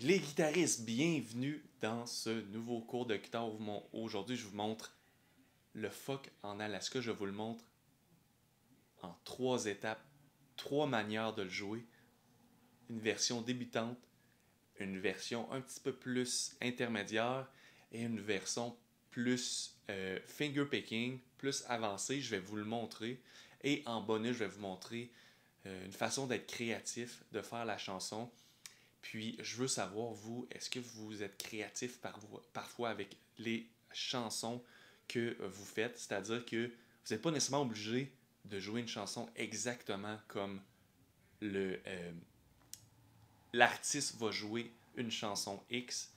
Les guitaristes, bienvenue dans ce nouveau cours de guitare. Aujourd'hui, je vous montre le folk en Alaska. Je vous le montre en 3 étapes, 3 manières de le jouer. Une version débutante, une version un petit peu plus intermédiaire et une version plus finger picking, plus avancée. Je vais vous le montrer. Et en bonus, je vais vous montrer une façon d'être créatif, de faire la chanson. Puis, je veux savoir, vous, est-ce que vous êtes créatif parfois avec les chansons que vous faites? C'est-à-dire que vous n'êtes pas nécessairement obligé de jouer une chanson exactement comme l'artiste va jouer une chanson X.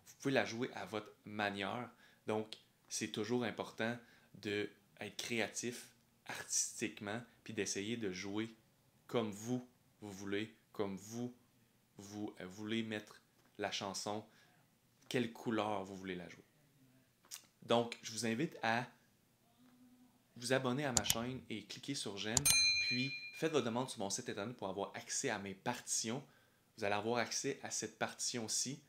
Vous pouvez la jouer à votre manière. Donc, c'est toujours important d'être créatif artistiquement, puis d'essayer de jouer comme vous voulez, comme vous voulez mettre la chanson, quelle couleur vous voulez la jouer. Donc, je vous invite à vous abonner à ma chaîne et cliquer sur j'aime, puis faites votre demande sur mon site internet pour avoir accès à mes partitions. Vous allez avoir accès à cette partition-ci,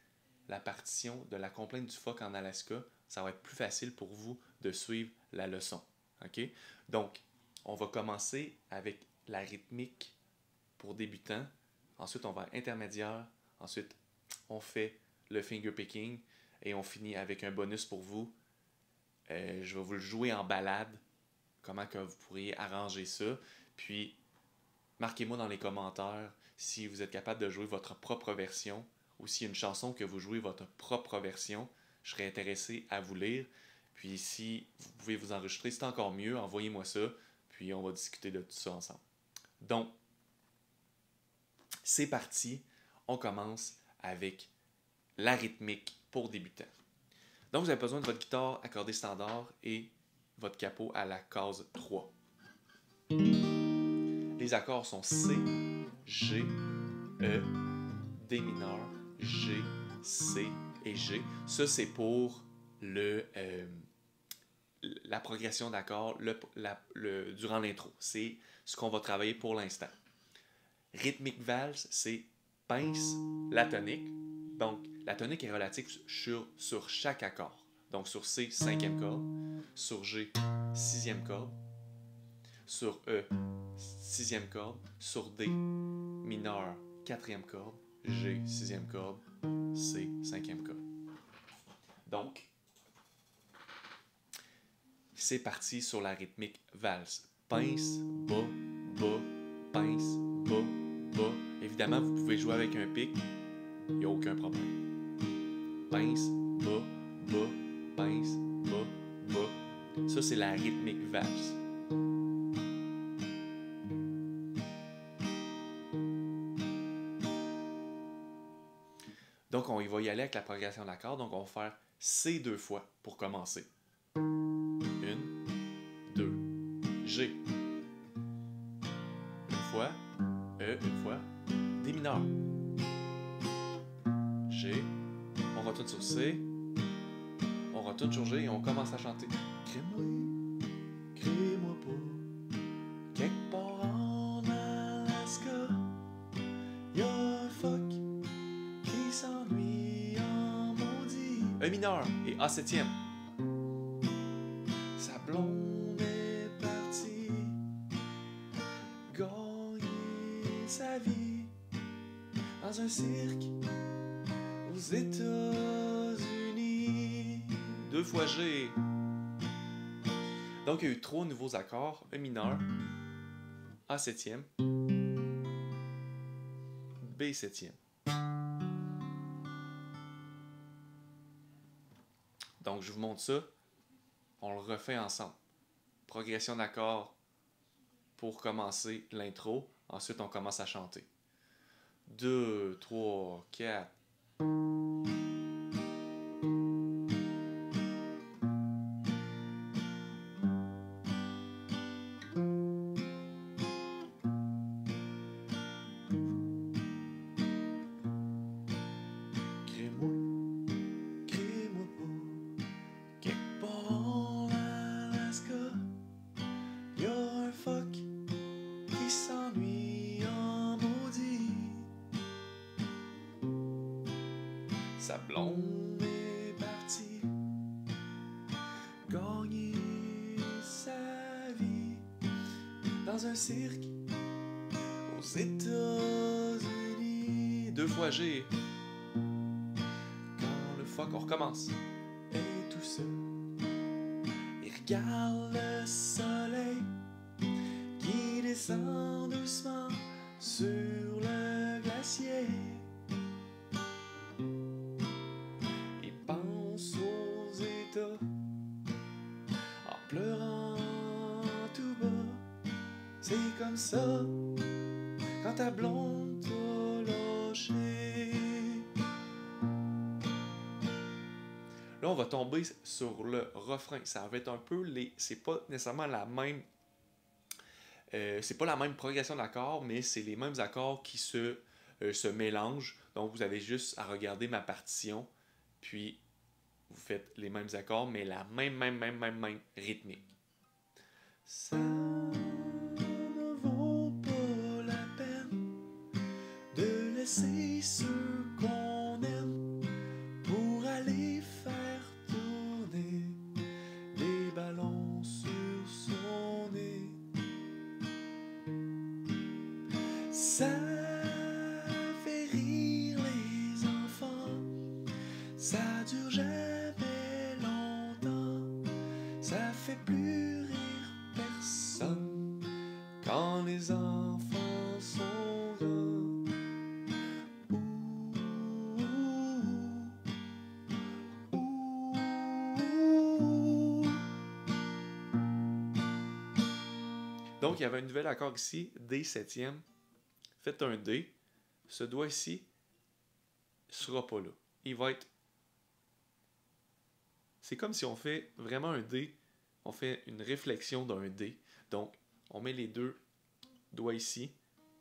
la partition de la complainte du phoque en Alaska. Ça va être plus facile pour vous de suivre la leçon. OK? Donc, on va commencer avec la rythmique pour débutants. Ensuite, on va intermédiaire. Ensuite, on fait le finger picking et on finit avec un bonus pour vous. Je vais vous le jouer en balade. Comment que vous pourriez arranger ça. Puis, marquez-moi dans les commentaires si vous êtes capable de jouer votre propre version ou s'il y a une chanson que vous jouez votre propre version. Je serais intéressé à vous lire. Puis, si vous pouvez vous enregistrer, c'est encore mieux. Envoyez-moi ça. Puis, on va discuter de tout ça ensemble. Donc, c'est parti, on commence avec la rythmique pour débutants. Donc, vous avez besoin de votre guitare accordée standard et votre capot à la case 3. Les accords sont C, G, E, D mineur, G, C et G. Ça, c'est pour la progression d'accords durant l'intro. C'est ce qu'on va travailler pour l'instant. Rythmique valse, c'est pince, la tonique. Donc, la tonique est relative sur chaque accord. Donc, sur C, 5e corde. Sur G, 6e corde. Sur E, 6e corde. Sur D, mineur, 4e corde. G, 6e corde. C, 5e corde. Donc, c'est parti sur la rythmique valse. Pince, bas, bas, pince, bas, bas. Évidemment, vous pouvez jouer avec un pic, il n'y a aucun problème. Pince, bas, bas, pince, bas, bas. Ça, c'est la rythmique valse. Donc, on va y aller avec la progression d'accords. Donc, on va faire C 2 fois pour commencer. 1, 2, G. Une fois, E, une fois, D mineur. G, on retourne sur C, on retourne sur G et on commence à chanter. Crée-moi pas, quelque part en Alaska, y'a un phoque qui s'ennuie en maudit. E mineur et A septième. Sa blonde est partie gagner sa vie dans un cirque aux États-Unis. 2 fois G. Donc, il y a eu 3 nouveaux accords. E mineur, A septième, B septième. Donc, je vous montre ça. On le refait ensemble. Progression d'accords pour commencer l'intro. Ensuite, on commence à chanter. 2, 3, 4. Sa blonde est partie gagner sa vie dans un cirque aux États-Unis. 2 fois G. Quand le fuck, on recommence. Et tout seul, il regarde le soleil qui descend doucement sur le glacier. Il pense aux États en pleurant tout bas. C'est comme ça quand ta blonde t'a lâché. Là, on va tomber sur le refrain. Ça va être un peu les... C'est pas nécessairement la même... c'est pas la même progression d'accords, mais c'est les mêmes accords qui se mélangent. Donc, vous avez juste à regarder ma partition, puis vous faites les mêmes accords, mais la même rythmique. Ça ne vaut pas la peine de laisser ceux qu'on aime pour aller faire tourner des ballons sur son nez. Ça fait rire les enfants, ça dure jamais longtemps, ça fait plus rire personne quand les enfants sont grands. Donc, il y avait un nouvel accord ici, D septième. Faites un D. Ce doigt ici ne sera pas là. Il va être... C'est comme si on fait vraiment un D. On fait une réflexion d'un D. Donc, on met les 2 doigts ici,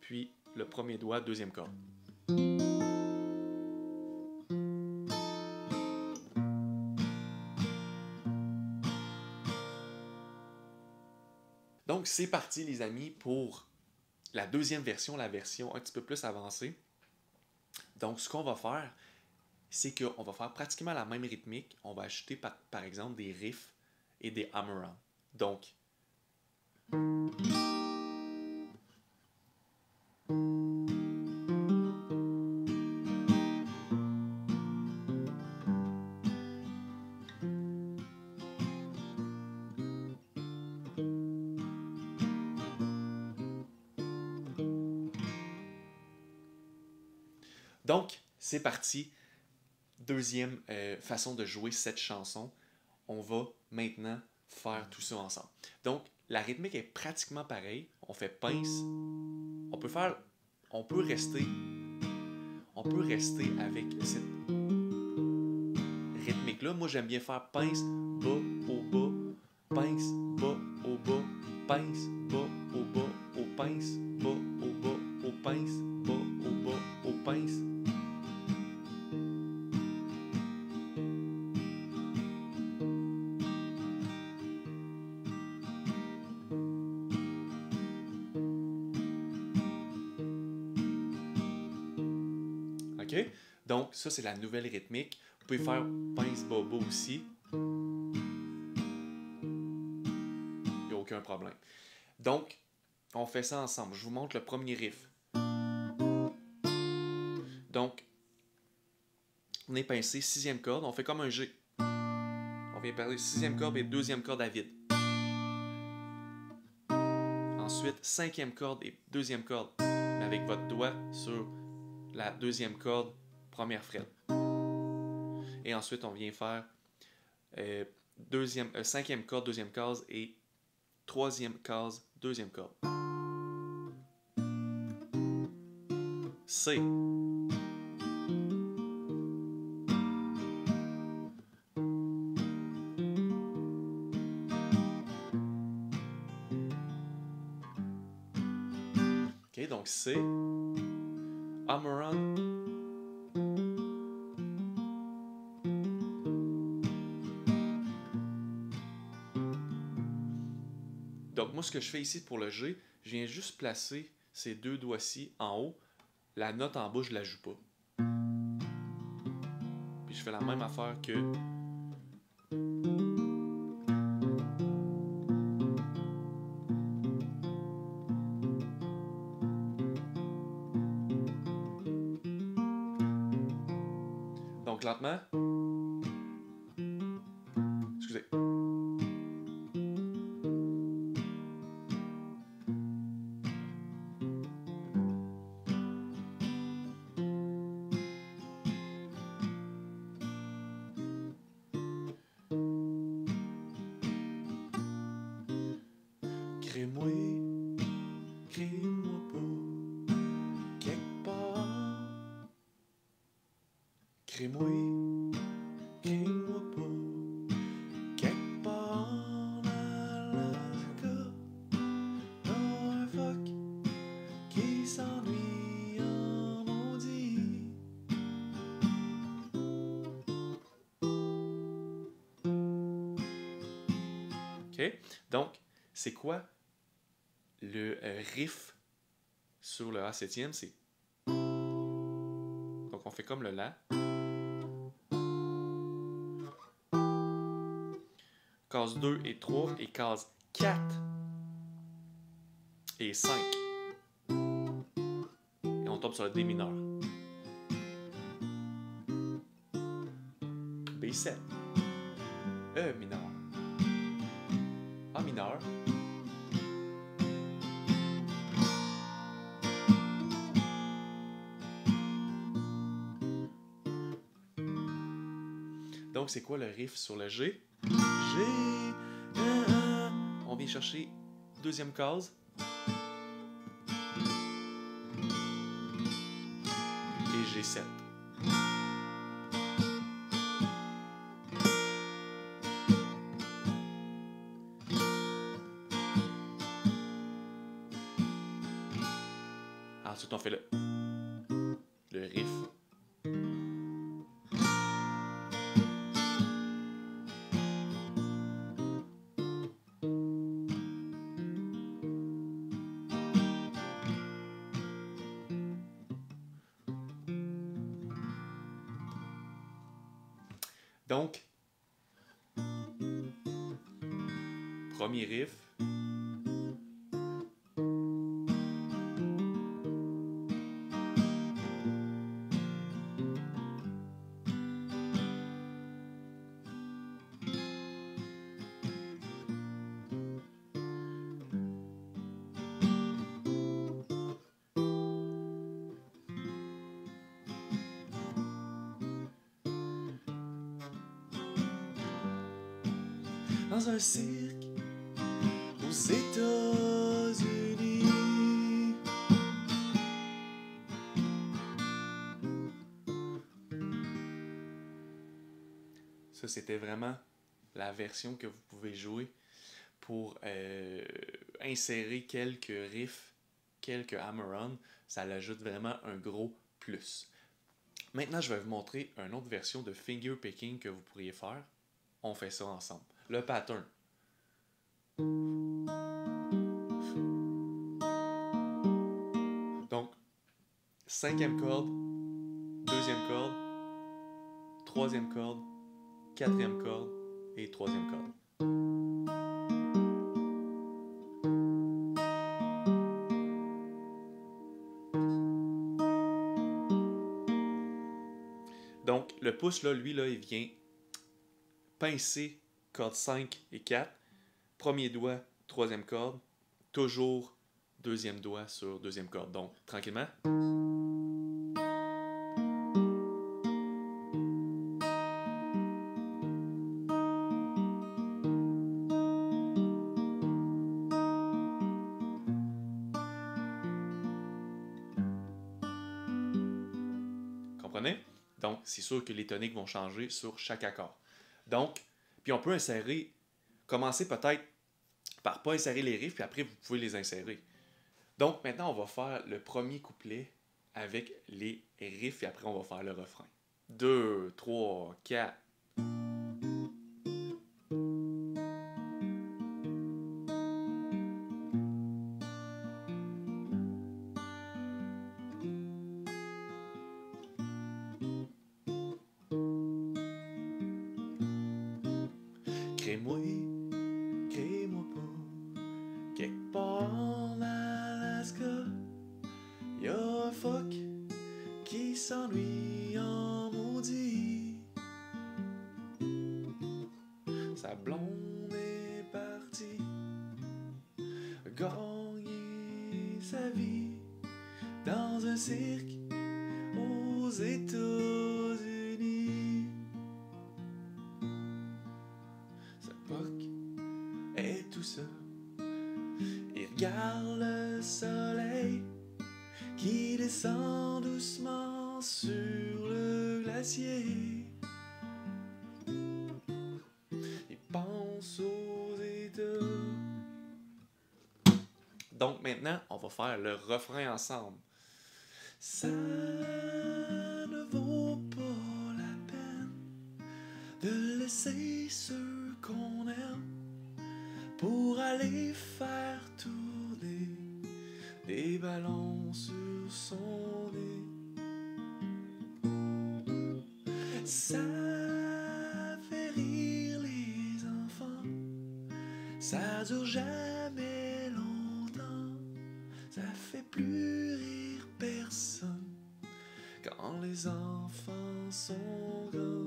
puis le premier doigt, deuxième corde. Donc, c'est parti, les amis, pour la deuxième version, la version un petit peu plus avancée. Donc, ce qu'on va faire, c'est qu'on va faire pratiquement la même rythmique. On va ajouter, par exemple, des riffs et des hammer-on. Donc, c'est parti. Deuxième façon de jouer cette chanson. On va maintenant faire tout ça ensemble. Donc, la rythmique est pratiquement pareille. On fait pince. On peut rester avec cette rythmique-là. Moi, j'aime bien faire pince, bas, au bas, pince, bas, au bas, pince, bas, au bas, au pince, bas, au bas, au pince, bas, au bas, au pince. OK? Donc, ça, c'est la nouvelle rythmique. Vous pouvez faire pince bobo aussi. Il n'y a aucun problème. Donc, on fait ça ensemble. Je vous montre le premier riff. Donc, on est pincé, 6e corde. On fait comme un G. On vient parler 6e corde et 2e corde à vide. Ensuite, 5e corde et 2e corde. Mais avec votre doigt sur la 2e corde, première frette. Et ensuite, on vient faire 5e corde, 2e case et 3e case, 2e corde. C. OK, donc C. Hammer-on. Donc, moi, ce que je fais ici pour le G, je viens juste placer ces 2 doigts-ci en haut. La note en bas, je ne la joue pas. fais la même affaire que... Donc lentement. Excusez. Crée-moi pas quelque part. Crée-moi pas quelque part en Alaska. Dans un phoque qui s'ennuie en maudit. OK? Donc, c'est quoi le riff sur le A7e? C'est... Donc, on fait comme le La. Case 2 et 3 et case 4 et 5. Et on tombe sur le D mineur. B7. E mineur. A mineur. Donc, c'est quoi le riff sur le G? G. On vient chercher deuxième case. Et G7. Ensuite, on fait le riff. Donc, premier riff. Dans un cirque aux États-Unis. Ça, c'était vraiment la version que vous pouvez jouer pour insérer quelques riffs, quelques hammer-on. Ça l'ajoute vraiment un gros plus. Maintenant, je vais vous montrer une autre version de finger picking que vous pourriez faire. On fait ça ensemble. Le pattern. Donc, cinquième corde, deuxième corde, troisième corde, quatrième corde et troisième corde. Donc, le pouce, là, lui, là, il vient pincer corde 5 et 4. Premier doigt, troisième corde. Toujours deuxième doigt sur deuxième corde. Donc, tranquillement. Comprenez? Donc, c'est sûr que les toniques vont changer sur chaque accord. Donc, puis on peut insérer, commencer peut-être par pas insérer les riffs, puis après vous pouvez les insérer. Donc maintenant, on va faire le premier couplet avec les riffs, et après on va faire le refrain. 2, 3, 4. Crée-moi, crée-moi pas. Quelque part en Alaska, y'a un phoque qui s'ennuie en maudit. Sa blonde est partie gagner sa vie dans un cirque aux États-Unis. Sa phoque est tout seul. Il regarde le soleil qui descend doucement sur le glacier. Il pense aux États. Donc maintenant, on va faire le refrain ensemble. Ça ne vaut pas la peine de laisser ceux qu'on aime pour aller faire tourner des ballons sur son nez. Ça fait rire les enfants, ça dure jamais longtemps, ça fait plus rire personne quand les enfants sont grands.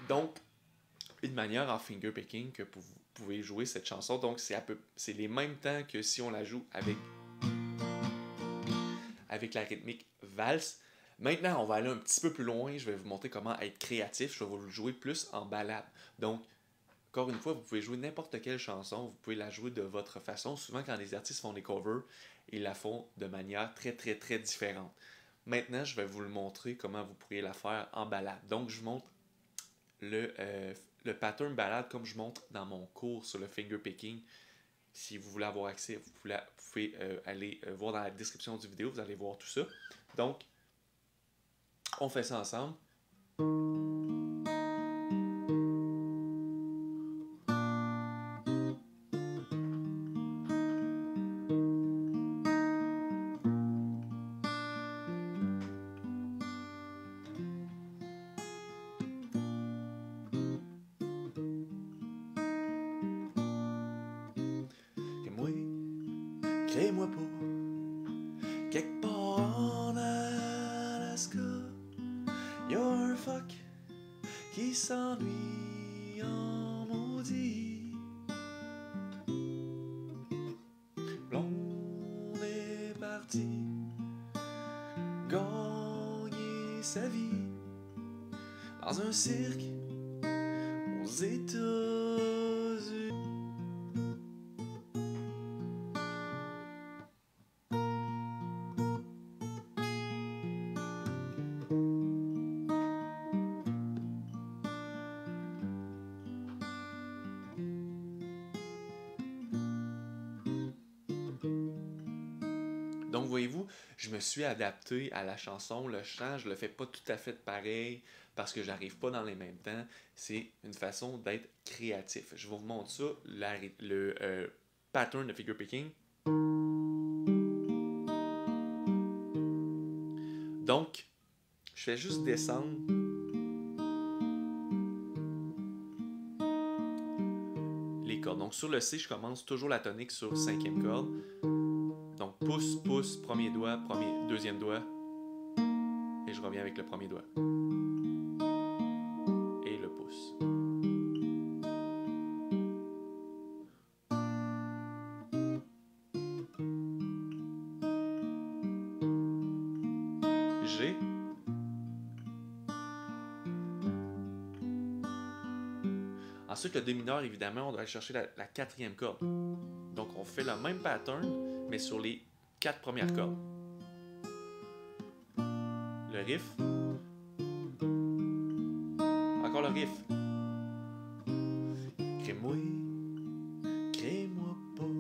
Donc, une manière en fingerpicking que vous pouvez jouer cette chanson, donc c'est les mêmes temps que si on la joue avec la rythmique valse. Maintenant, on va aller un petit peu plus loin, je vais vous montrer comment être créatif, je vais vous le jouer plus en balade. Donc, encore une fois, vous pouvez jouer n'importe quelle chanson, vous pouvez la jouer de votre façon. Souvent, quand les artistes font des covers, ils la font de manière très, très, très différente. Maintenant, je vais vous le montrer comment vous pourriez la faire en balade. Donc, je vous montre le pattern balade comme je montre dans mon cours sur le fingerpicking. Si vous voulez avoir accès, vous pouvez aller voir dans la description du vidéo, vous allez voir tout ça. Donc, on fait ça ensemble. Crée-moi pas, quelque part en Alaska, y'a un phoque qui s'ennuie en maudit. Blonde est partie gagner sa vie dans un cirque aux États-Unis. Donc, voyez-vous, je me suis adapté à la chanson. Le chant, je le fais pas tout à fait pareil parce que j'arrive pas dans les mêmes temps. C'est une façon d'être créatif. Je vous montre ça, le pattern de figure picking. Donc, je fais juste descendre. Les cordes. Donc, sur le C, je commence toujours la tonique sur 5e corde. Donc, pouce, pouce, premier doigt, deuxième doigt. Et je reviens avec le premier doigt. Et le pouce. G. Ensuite, le demi mineur, évidemment, on doit aller chercher la 4e corde. Donc, on fait le même pattern, mais sur les 4 premières cordes. Le riff. Encore le riff. Crée-moi, crée-moi pas,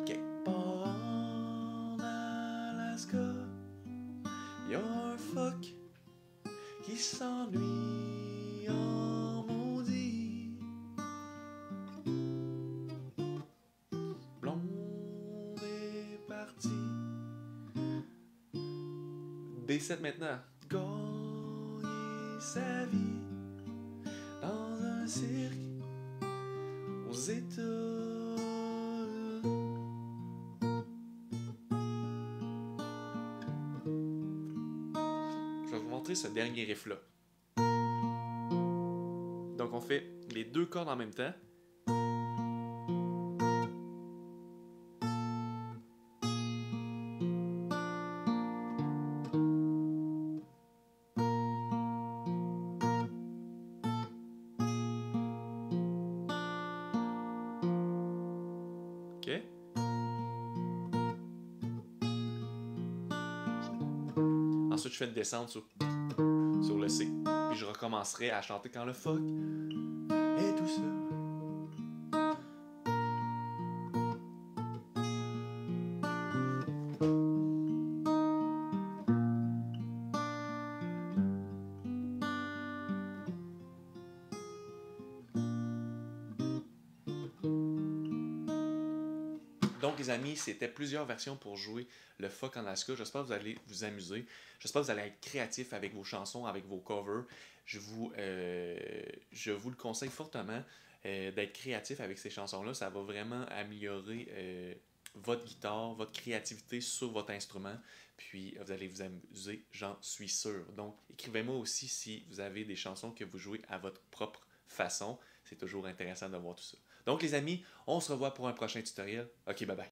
quelque part en Alaska, y'a un phoque qui s'ennuie en maudit. D7 maintenant. Gagner sa vie dans un cirque aux États. Je vais vous montrer ce dernier riff-là. Donc on fait les deux cordes en même temps. OK? Ensuite, je fais une descente sur le C. Puis je recommencerai à chanter quand le fuck est tout seul. Donc, les amis, c'était plusieurs versions pour jouer le fuck en Alaska. J'espère que vous allez vous amuser. J'espère que vous allez être créatif avec vos chansons, avec vos covers. Je vous le conseille fortement d'être créatif avec ces chansons-là. Ça va vraiment améliorer votre guitare, votre créativité sur votre instrument. Puis, vous allez vous amuser, j'en suis sûr. Donc, écrivez-moi aussi si vous avez des chansons que vous jouez à votre propre façon. C'est toujours intéressant de voir tout ça. Donc les amis, on se revoit pour un prochain tutoriel. Ok, bye bye.